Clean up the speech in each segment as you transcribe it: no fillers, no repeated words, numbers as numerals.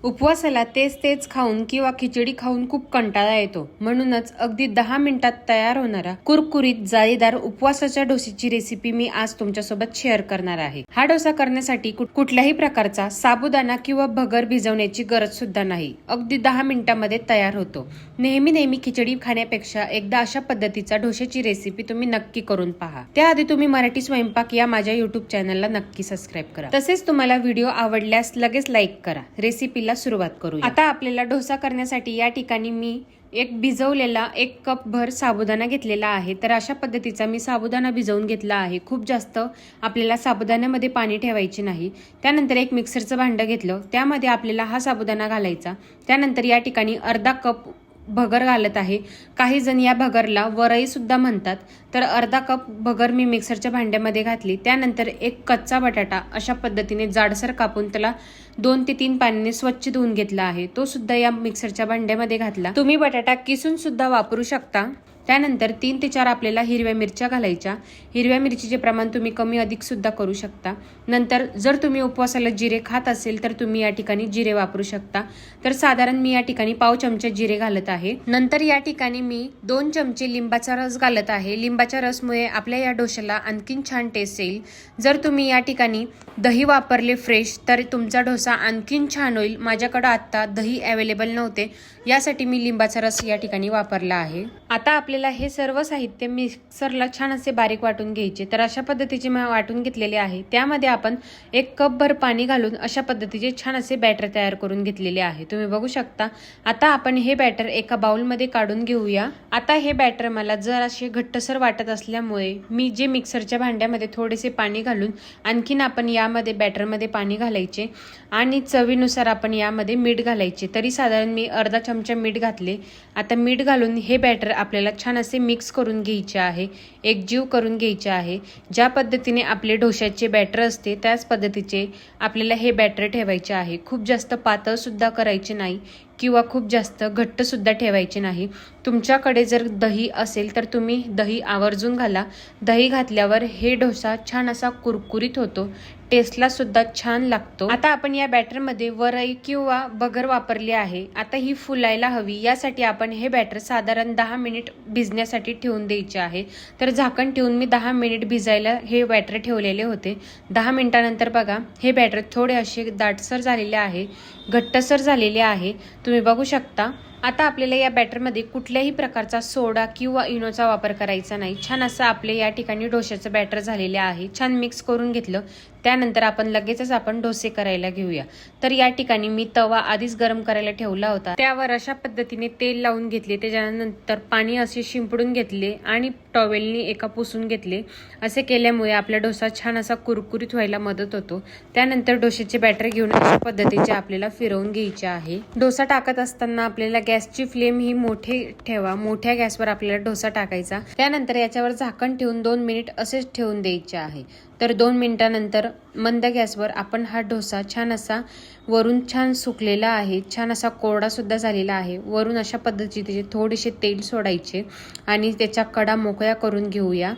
उपवासाला तेच खाऊन किंवा खिचडी खाऊन खूप कंटाळा येतो, म्हणूनच अगदी 10 मिनिटात तयार होणारा कुरकुरीत जाळीदार उपवासाच्या डोसेची रेसिपी मी आज तुमच्यासोबत शेअर करणार आहे। हा डोसा करण्यासाठी कुठल्याही प्रकारचा साबुदाणा किंवा भगर भिजवण्याची गरज सुद्धा नाही, अगदी 10 मिनिटांमध्ये तयार होतो। नेहमी खिचडी खाण्यापेक्षा एकदा अशा पद्धतीचा डोशाची रेसिपी तुम्ही नक्की करून पहा। त्याआधी तुम्ही मराठी स्वयंपाक या माझ्या युट्यूब चॅनलला नक्की सबस्क्राईब करा। तसेच तुम्हाला व्हिडिओ आवडल्यास लगेच लाईक करा। रेसिपीला सुरुवात करूया। आता आपल्याला डोसा करण्यासाठी या ठिकाणी मी भिजवलेला 1 कप भर साबुदाणा घेतलेला आहे। तर अशा पद्धतीचा मी साबुदाणा भिजवून घेतला आहे। खूप जास्त आपल्याला साबुदाण्यामध्ये पाणी ठेवायचे नाही। त्यानंतर एक मिक्सरचं भांडं घेतलं, त्यामध्ये आपल्याला हा साबुदाणा घालायचा। त्यानंतर या ठिकाणी अर्धा कप भगर घालत आहे। काही जण या भगरला वरई सुद्धा म्हणतात। तर अर्धा कप भगर मी मिक्सरच्या भांड्यामध्ये घातली। त्यानंतर एक कच्चा बटाटा अशा पद्धतीने जाडसर कापून त्याला 2 ते 3 पाण्याने स्वच्छ धुवून घेतला आहे, तो सुद्धा या मिक्सरच्या भांड्यामध्ये घातला। तुम्ही बटाटा किसून सुद्धा वापरू शकता। त्यानंतर 3 ते 4 आपल्याला हिरव्या मिरच्या घालायच्या। हिरव्या मिरचीचे प्रमाण तुम्ही कमी अधिक सुद्धा करू शकता। नंतर जर तुम्ही उपवासाला जिरे खात असेल तर तुम्ही या ठिकाणी जिरे वापरू शकता। तर साधारण मी या ठिकाणी पाव चमचा जिरे घालत आहे। नंतर या ठिकाणी मी 2 चमचे लिंबाचा रस घालत आहे। लिंबाच्या रसमुळे आपल्या या डोशाला आणखीन छान टेस्ट येईल। जर तुम्ही या ठिकाणी दही वापरले फ्रेश तर तुमचा डोसा आणखीन छान होईल। माझ्याकडे आता दही अवेलेबल नव्हते, यासाठी मी लिंबाचा रस या ठिकाणी वापरला आहे। आता आपल्याला हे सर्व साहित्य मिक्सरला छान असे बारीक वाटून घ्यायचे। तर अशा पद्धतीचे मी वाटून घेतलेले आहे। त्यामध्ये आपण 1 कप भर पाणी घालून अशा पद्धतीचे छान असे बॅटर तयार करून घेतलेले आहे, तुम्ही बघू शकता। आता आपण हे बॅटर एका बाउलमध्ये काढून घेऊया। आता हे बॅटर मला जर असे घट्टसर वाटत असल्यामुळे मी जे मिक्सरच्या भांड्यामध्ये थोडेसे पाणी घालून आणखीन आपण यामध्ये बॅटरमध्ये पाणी घालायचे आणि चवीनुसार आपण यामध्ये मीठ घालायचे। तरी साधारण मी अर्धा चमचा मीठ घातले। आता मीठ घालून हे बॅटर आपल्याला छान असे मिक्स करून घ्यायचे आहे, एकजीव करून घ्यायचे आहे। ज्या पद्धतीने आपले डोशाचे बॅटर असते त्याच पद्धतीचे आपल्याला हे बॅटर ठेवायचे आहे। खूप जास्त पातळ सुद्धा करायचे नाही किंवा खूप जास्त घट्ट सुद्धा ठेवायचे नाही। तुमच्याकडे जर दही असेल तर तुम्ही दही आवर्जून घाला। दही घातल्यावर हे डोसा छान असा कुरकुरीत होतो, टेस्टला सुद्धा छान लागतो। आता आपण या बॅटरमध्ये वरई किंवा भगर वापरली आहे। आता ही फुलायला हवी, यासाठी आपण हे बॅटर साधारण 10 मिनिट भिजण्यासाठी ठेवून द्यायचे आहे। तर झाकण ठेवून मी 10 मिनिट भिजायला हे बॅटर ठेवलेले होते। 10 मिनिटानंतर बघा हे बॅटर थोडे असे दाटसर झालेले आहे, घट्टसर झालेले आहे, तुम्ही बघू शकता। आता आपल्याला या बॅटरमध्ये कुठल्याही प्रकारचा सोडा किंवा इनोचा वापर करायचा नाही। छान असं आपले या ठिकाणी डोशाचं बॅटर झालेले आहे। छान मिक्स करून घेतलं, त्यानंतर आपण लगेचच डोसे करायला घेऊया। तर या ठिकाणी मी तवा आधीच गरम करायला ठेवला होता, त्यावर अशा पद्धतीने तेल लावून घेतले। त्याच्यानंतर पाणी असे शिंपडून घेतले आणि टॉवेलनी एका पुसून घेतले। असे केल्यामुळे आपला डोसा छान असा कुरकुरीत व्हायला मदत होतो। त्यानंतर डोशाचे बॅटर घेऊन अशा पद्धतीचे आपल्याला फिरवून घ्यायचे आहे। डोसा टाकत असताना आपल्याला गॅसची फ्लेम ही मोठी ठेवा, मोठ्या गॅसवर आपल्याला डोसा टाकायचा। त्यानंतर याच्यावर झाकण ठेवून 2 मिनिट असेच ठेवून द्यायचे आहे। तर 2 मिनिटानंतर मंद गॅसवर आपण हा डोसा छान असा वरून छान सुकलेला आहे, छान असा कोरडा सुद्धा झालेला आहे। वरून अशा पद्धतीचे थोडेसे तेल सोडायचे आणि त्याच्या कडा मोकळ्या करून घेऊया।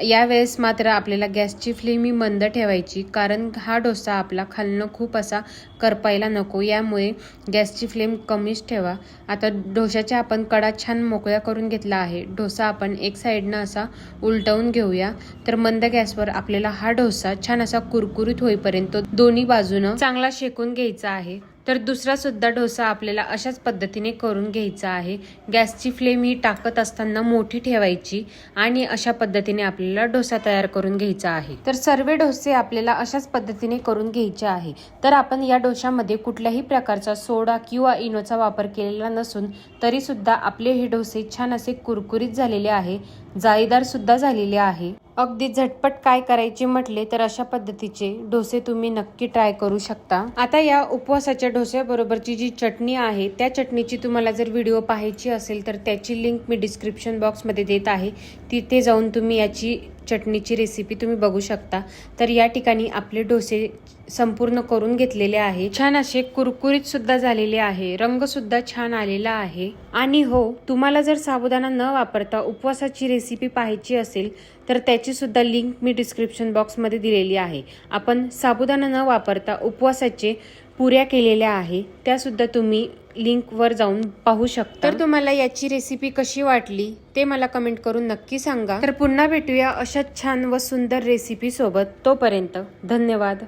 यावेळेस मात्र आपल्याला गॅसची फ्लेम ही मंद ठेवायची, कारण हा डोसा आपला खालनं खूप असा करपायला नको, यामुळे गॅसची फ्लेम कमीच ठेवा। आता डोशाच्या आपण कडा छान मोकळ्या करून घेतला आहे। डोसा आपण एक साईडनं असा उलटवून घेऊया। तर मंद गॅसवर आपल्याला हा डोसा छान असा कुरकुरीत होईपर्यंत दोन्ही बाजूनं चांगला शेकून घ्यायचा आहे। तर दुसरा सुद्धा डोसा आपल्याला अशाच पद्धतीने करून घ्यायचा आहे। गॅसची फ्लेम ही टाकत असताना मोठी ठेवायची आणि अशा पद्धतीने आपल्याला डोसा तयार करून घ्यायचा आहे। तर सर्व डोसे आपल्याला अशाच पद्धतीने करून घ्यायचे आहे। तर आपण या डोशामध्ये कुठल्याही प्रकारचा सोडा किंवा इनोचा वापर केलेला नसून तरी सुद्धा आपले हे डोसे छान असे कुरकुरीत झालेले आहे, जाळीदार सुद्धा झालेले आहे। अगदी झटपट काय करायचे म्हटले तर अशा पद्धतीचे डोसे तुम्ही नक्की ट्राय करू शकता। आता या उपवासाच्या डोस्याबरोबरची जी चटणी आहे त्या चटणीची तुम्हाला जर व्हिडिओ पाहायची असेल तर त्याची लिंक मी डिस्क्रिप्शन बॉक्समध्ये देत आहे, तिथे जाऊन तुम्ही याची चटणीची रेसिपी तुम्ही बघू शकता। तर या ठिकाणी आपले डोसे संपूर्ण करून घेतलेले आहे, छान असे कुरकुरीत सुद्धा झालेले आहे, रंग सुद्धा छान आलेला आहे। आणि हो, तुम्हाला जर साबुदाणा न वापरता उपवासाची रेसिपी पाहायची असेल तर त्याची सुद्धा लिंक मी डिस्क्रिप्शन बॉक्समध्ये दिलेली आहे। आपण साबुदाणा न वापरता उपवासाचे पुऱ्या केलेल्या आहे, त्या सुद्धा तुम्ही लिंकवर जाऊन पाहू शकता। तर तुम्हाला याची रेसिपी कशी वाटली ते मला कमेंट करून नक्की सांगा। तर पुन्हा भेटूया अशाच छान व सुंदर रेसिपी सोबत। तोपर्यंत धन्यवाद।